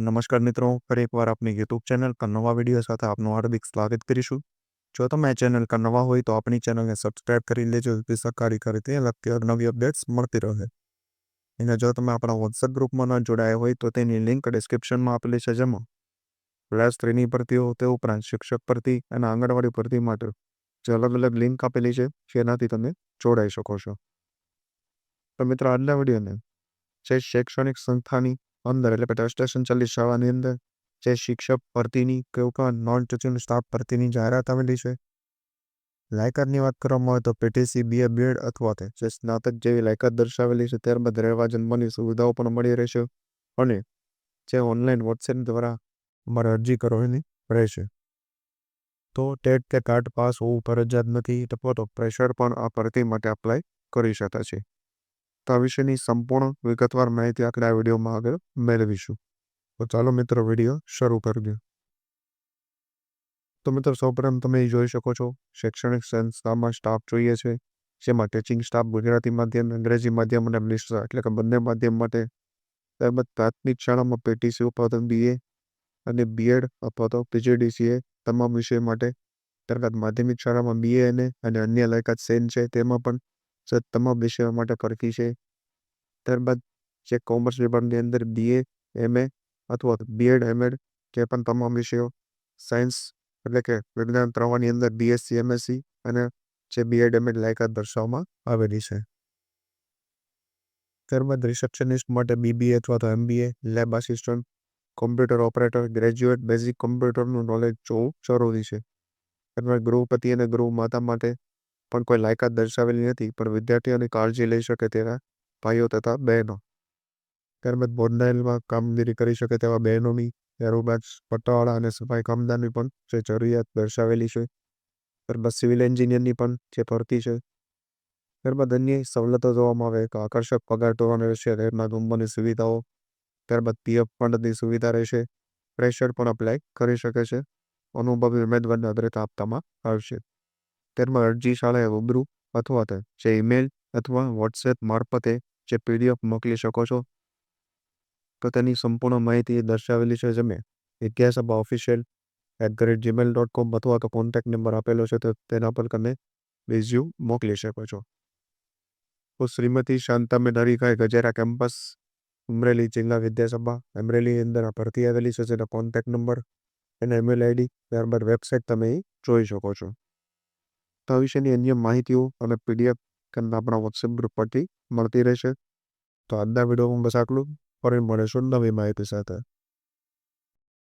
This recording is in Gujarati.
નમસ્કાર મિત્રો, ફરી એકવાર આપની યુટ્યુબ ચેનલ પર નવા વિડીયો સાથે આપનું હાર્દિક સ્વાગત કરીશું. જો તમે આ ચેનલ પર નવા હોય તો આપણી ચેનલને સબસ્ક્રાઇબ કરી લેજો, જેથી સરકારી રીતે લગતી નવી અપડેટ્સ મળતી રહે. અને જો તમે આપણા વોટ્સએપ ગ્રુપમાં ન જોડાયા હોય તો તેની લિંક ડિસ્ક્રિપ્શનમાં આપેલી છે, જેમાં ક્લાસ 3ની ભરતીઓ, તે ઉપરાંત શિક્ષક ભરતી અને આંગણવાડી ભરતી માટે જે અલગ અલગ લિંક આપેલી છે, જેનાથી તમે જોડાઈ શકો છો. તો મિત્રો, આજના વિડીયોને જે શૈક્ષણિક સંસ્થાની અંદર એટલે કે ટેસ્ટ સંચાલિત શાળાની અંદર જે શિક્ષક ભરતીની કે નોન ટીચિંગ સ્ટાફ ભરતીની જાહેરાત આવેલી છે. લાયકાતની વાત કરવામાં આવે તો પીટીસી, બીએ, બીએડ અથવા જે સ્નાતક જેવી લાયકાત દર્શાવેલી છે. ત્યારબાદ રહેવા જન્મની સુવિધાઓ પણ મળી રહેશે અને જે ઓનલાઈન વોટ્સએપ દ્વારા અમારે અરજી કરવાની રહેશે. તો ટેટ કે કાર્ડ પાસ હોવું ફરજિયાત નથી, અથવા તો પ્રેશર પણ આ ભરતી માટે અપ્લાય કરી શકાય છે. તો આ વિશેની સંપૂર્ણ વિગતવાર માહિતી આપણે આ વિડીયોમાં આગળ મેળવીશું. તો ચાલો મિત્રો, વિડીયો શરૂ કરીએ. તો મિત્રો, સૌપ્રથમ તમે જોઈ શકો છો, શૈક્ષણિક સંસ્થામાં સ્ટાફ જોઈએ છે, જેમાં ટીચિંગ સ્ટાફ ગુજરાતી માધ્યમ, અંગ્રેજી માધ્યમ અને ઇંગ્લિશ એટલે કે બંને માધ્યમ માટે. ત્યારબાદ પ્રાથમિક શાળામાં પીટીસી અથવા બીએ અને બીએડ અથવા તો પીજીડીસીએ તમામ વિષય માટે. ત્યારબાદ માધ્યમિક શાળામાં બીએ અને અન્ય લાયકાત સેન છે, તેમાં પણ તમામ વિષયો માટે ભરતી છે. ત્યારબાદ જે કોમર્સ વિભાગની અંદર બીએ, એમએ અથવા બીએડ, એમએડ કે પણ તમામ વિષયો. સાયન્સ એટલે કે વિજ્ઞાન પ્રવાહની અંદર બીએસસી, એમએસસી અને જે બીએડ, એમએડ લાયકાત દર્શાવવામાં આવેલી છે. ત્યારબાદ રિસેપ્શનિસ્ટ માટે બીબીએ અથવા તો MBA, lab assistant, computer operator, graduate basic કોમ્પ્યુટરનું નોલેજ જોવું જરૂરી છે. ત્યારબાદ ગૃહપતિ અને ગૃહમાતા માટે પણ કોઈ લાયકાત દર્શાવેલી નથી, પણ વિદ્યાર્થીઓની કાળજી લઈ શકે તેવા ભાઈઓ તથા બહેનો. ત્યારબાદ બોર્ડનાઇલમાં કામગીરી કરી શકે તેવા બહેનોની, ત્યારબાદ પટ્ટાવાળા અને સફાઈ કામદારની પણ જે જરૂરિયાત દર્શાવેલી છે. ત્યારબાદ સિવિલ એન્જિનિયરની પણ જે ભરતી છે. ત્યારબાદ અન્ય સવલતો જોવામાં આવે તો આકર્ષક પગાર ધોરણ રહેશે, રહેના જમવાની સુવિધાઓ. ત્યારબાદ પીએફ ફંડની સુવિધા રહેશે. પ્રેશર પણ અપ્લાય કરી શકે છે. અનુભવી ઉમેદવારને અગ્રતા આપવામાં આવશે. ત્યારબાદ અરજી શાળાએ રૂબરૂ અથવા જે ઈમેલ અથવા વોટ્સએપ મારફતે જે પીડીએફ મોકલી શકો છો. તો તેની સંપૂર્ણ માહિતી દર્શાવેલી છે, જેમે વિદ્યાસભા official@gmail.com અથવા તો કોન્ટેક્ટ નંબર આપેલો છે, તો તેના પર તમે રિઝ્યુમ મોકલી શકો છો. તો શ્રીમતી શાંતાબેન હરીભાઈ ગજેરા કેમ્પસ, અમરેલી જિલ્લા વિદ્યાસભા અમરેલીની અંદર આ ભરતી આવેલી છે. તેનો કોન્ટેક્ટ નંબર અને ઈમેલ આઈડી, ત્યારબાદ વેબસાઇટ તમે જોઈ શકો છો. તો આ વિશેની અન્ય માહિતીઓ અને પીડીએફ આપણા વોટ્સએપ ગ્રુપ પરથી મળતી રહેશે. તો આજના વિડીયોમાં બસ આટલું. ફરી મળીશું નવી માહિતી સાથે.